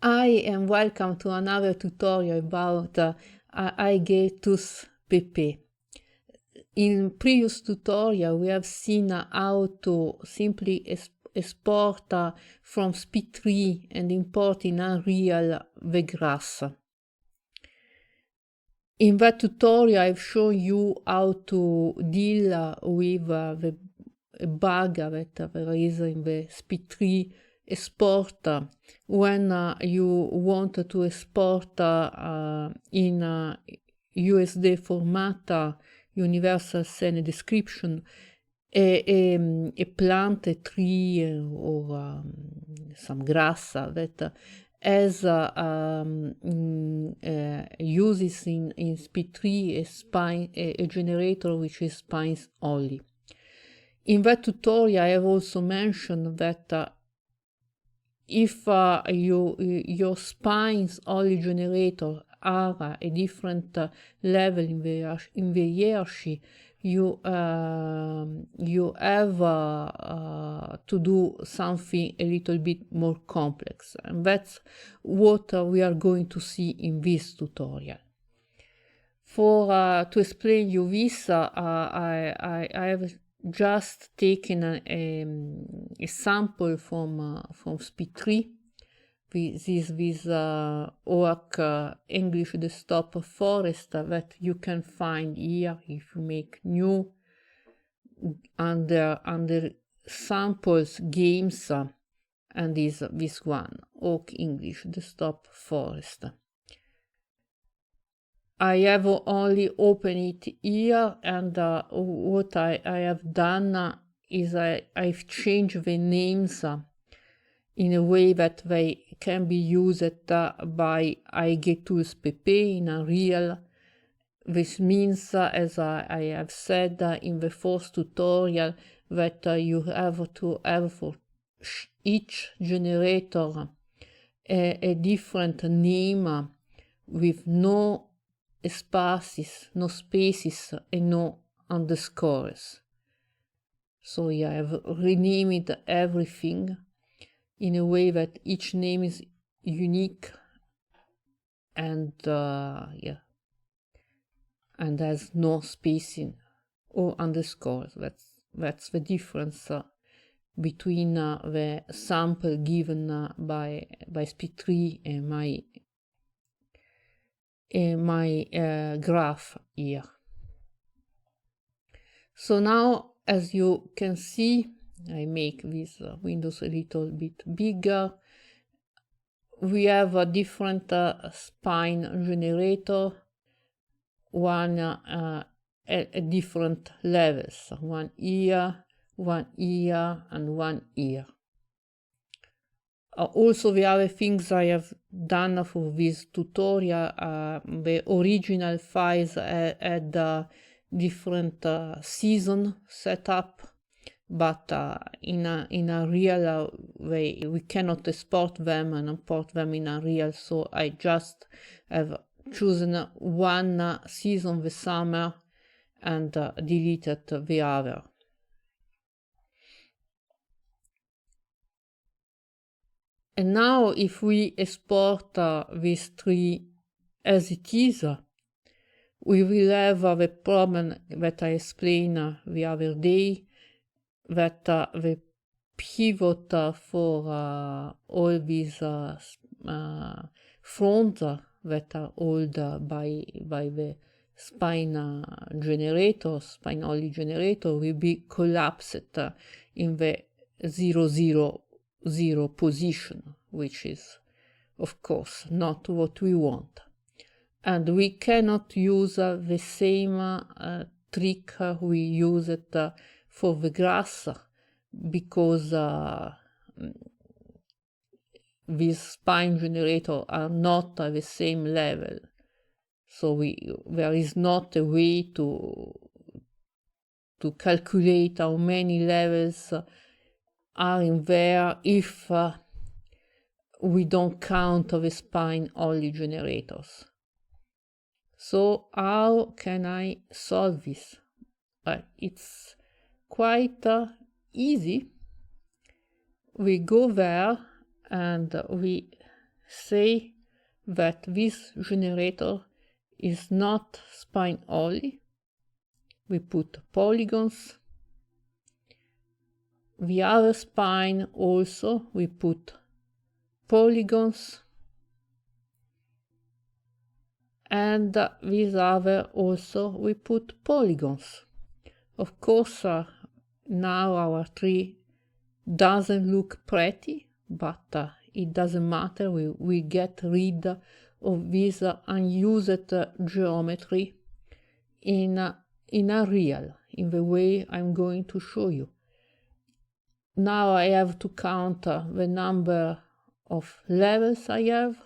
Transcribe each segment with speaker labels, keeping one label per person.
Speaker 1: Hi and welcome to another tutorial about IGToolsPP. In previous tutorial we have seen how to simply export from SpeedTree and import in Unreal the grass. In that tutorial I've shown you how to deal with the bug that there is in the SpeedTree export when you want to export in USD format universal scene description a plant, a tree or some grass that has uses in SpeedTree a generator which is SpineOnly. In that tutorial I have also mentioned that if your SpineOnly generator are a different level in the hierarchy, you have to do something a little bit more complex, and that's what we are going to see in this tutorial. To explain you this, I have just taken a sample from SpeedTree. This is oak English desktop forest that you can find here if you make new under samples games, and this one, oak English desktop forest. I have only opened it here, and what I have done is I've changed the names in a way that they can be used by IGToolsPP in Unreal. This means, as I have said in the first tutorial, that you have to have for each generator a different name with no spaces, and no underscores. So I have renamed everything in a way that each name is unique and and has no spacing or underscores. That's the difference between the sample given by SpeedTree and my graph here. So now, as you can see, I make this windows a little bit bigger. We have a different spine generator, one at different levels, one here, and one here. Also, the other things I have done for this tutorial, the original files had different season setup, but in a real way we cannot export them and import them in Unreal, so I just have chosen one season, the summer, and deleted the other. And now if we export this tree as it is, we will have the problem that I explained the other day, that the pivot for all these fronts that are held by the SpineOnly generator will be collapsed in the 000 position, which is of course not what we want. And we cannot use the same trick we used for the grass, because these spine generators are not at the same level. So there is not a way to calculate how many levels are in there if we don't count the SpineOnly generators. So how can I solve this? It's quite easy. We go there and we say that this generator is not spine only. We put polygons. The other spine also we put polygons. And this other also we put polygons. Of course, now our tree doesn't look pretty, but it doesn't matter. We get rid of this unused geometry in the way I'm going to show you. Now I have to count the number of levels I have.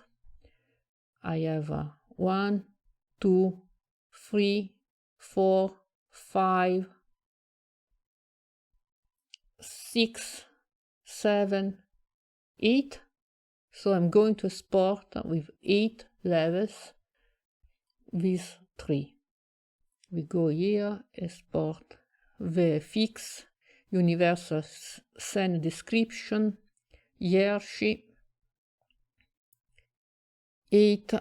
Speaker 1: I have 1, 2, 3, 4, 5, 6, 7, 8. So I'm going to export with 8 levels these 3. We go here, export VFX, universal scene description, hierarchy, 8.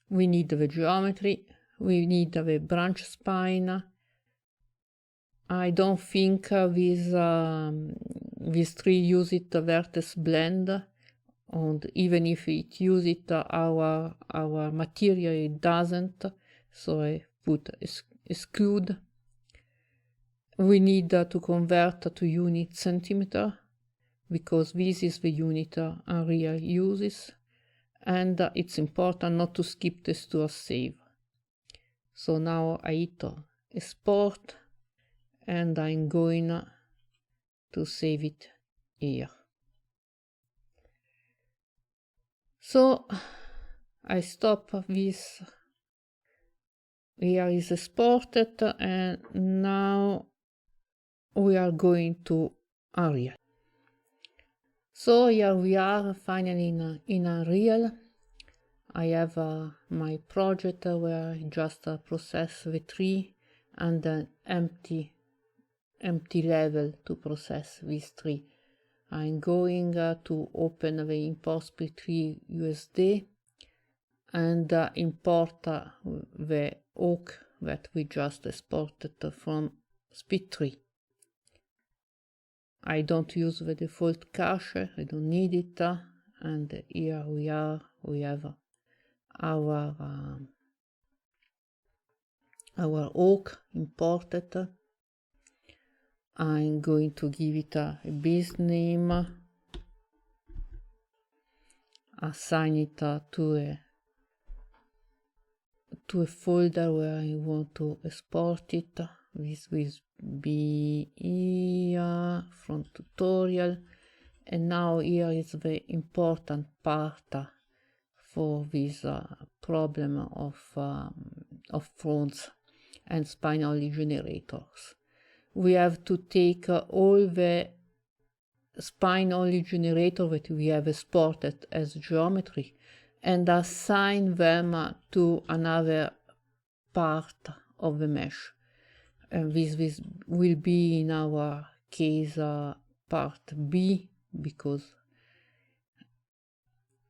Speaker 1: We need the geometry, we need the branch spine. I don't think this tree use it vertex blend, and even if it use it our material, it doesn't, so I put exclude. We need to convert to unit centimeter, because this is the unit Unreal uses, and it's important not to skip texture save. So now I hit export, and I'm going to save it here. So I stop this. Here is exported, and now we are going to Unreal. So here we are finally in Unreal. I have my project where I just process the tree and an empty level to process this tree. I'm going to open the import SpeedTree USD and import the oak that we just exported from SpeedTree. I don't use the default cache, I don't need it, and here we are, we have our oak imported. I'm going to give it a base name, assign it to a folder where I want to export it. This will be here from tutorial, and now here is the important part for this problem of fronts and SpineOnly generators. We have to take all the SpineOnly generator that we have exported as geometry and assign them to another part of the mesh. And this will be in our case part B, because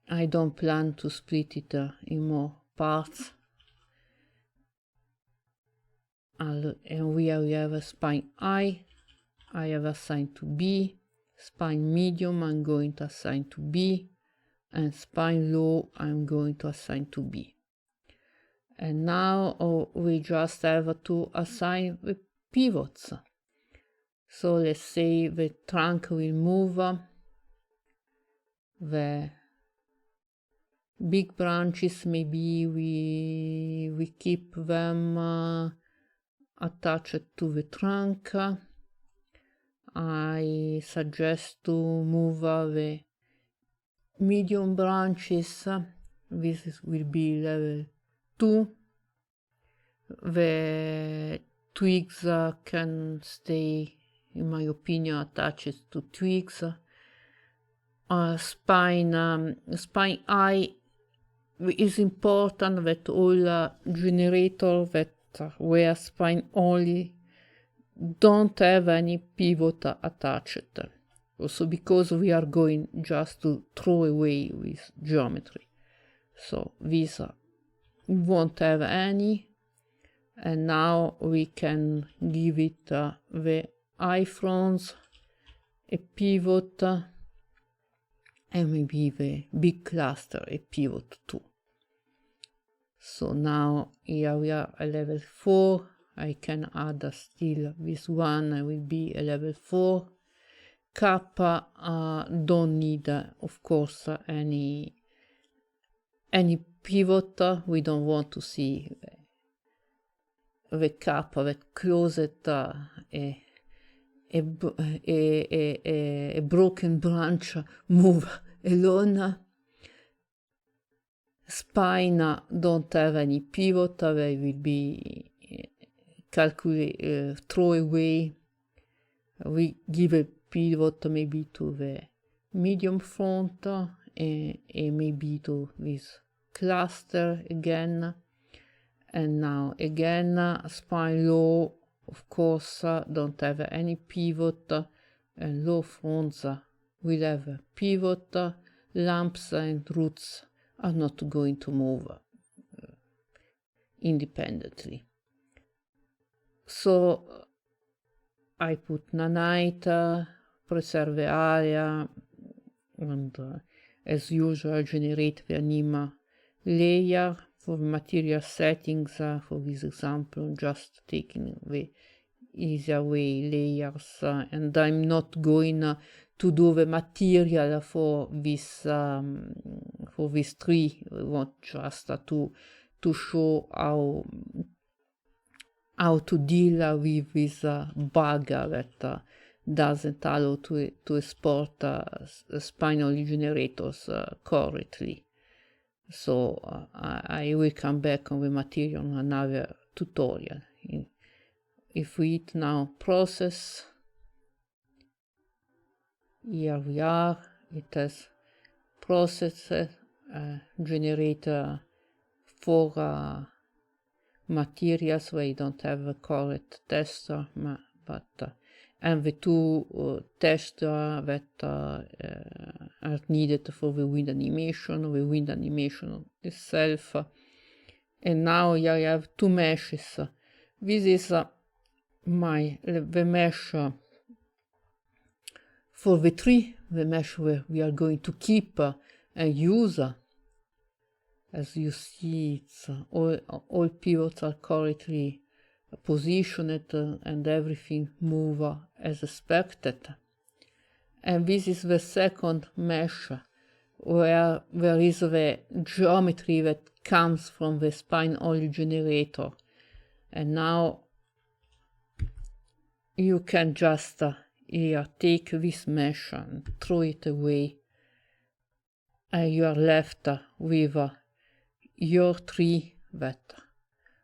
Speaker 1: I don't plan to split it in more parts. And we have a spine I have assigned to B, spine medium I'm going to assign to B, and spine low I'm going to assign to B. And now we just have to assign the pivots. So let's say the trunk will move, the big branches maybe we keep them attached to the trunk. I suggest to move the medium branches. This will be level 2. The twigs can stay, in my opinion, attached to twigs. Spine I is important that all generators that were spine only don't have any pivot attached. also because we are going just to throw away with geometry. So this won't have any, and now we can give it the iframes, a pivot, and maybe the big cluster, a pivot too. So now here we are at level 4. I can add still this one, I will be a level 4. Kappa don't need, of course, any pivot. We don't want to see the kappa that closed a broken branch move alone. Spine don't have any pivot, they will be throw away. We give a pivot maybe to the medium front and maybe to this cluster again. And now again, spine low, of course, don't have any pivot, and low fronts will have a pivot. Lamps and roots are not going to move independently. So I put nanite, preserve the area, and as usual generate the anima layer. For material settings, for this example, just taking the easier way layers, and I'm not going to do the material for this tree. We want just to show how to deal with this bug that doesn't allow to export SpineOnly generators correctly. So I will come back on the material in another tutorial. If we hit now process, here we are. It has processed generator for materials where you don't have a correct tester, but and the two testers that are needed for the wind animation itself. And now here I have two meshes. This is the mesh for the tree, the mesh where we are going to keep and use. As you see, it's all pivots are correctly positioned and everything move as expected. And this is the second mesh where there is the geometry that comes from the SpineOnly generator. And now you can just here take this mesh and throw it away, and you are left with your tree that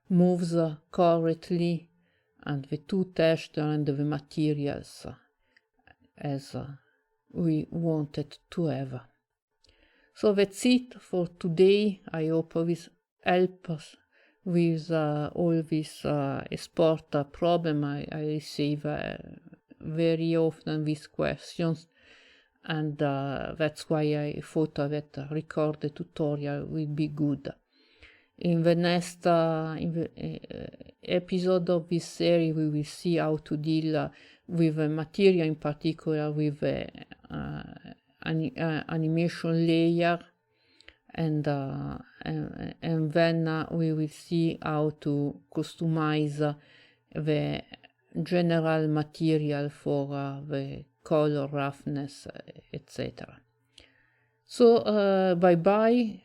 Speaker 1: moves correctly, and the two testers and the materials as we wanted to have. So that's it for today. I hope this helps with all this export problem. I receive very often these questions, and that's why I thought that record the tutorial will be good. In the next episode of this series, we will see how to deal with the material, in particular with the animation layer, and then we will see how to customize the general material for the color, roughness, etc. So bye bye.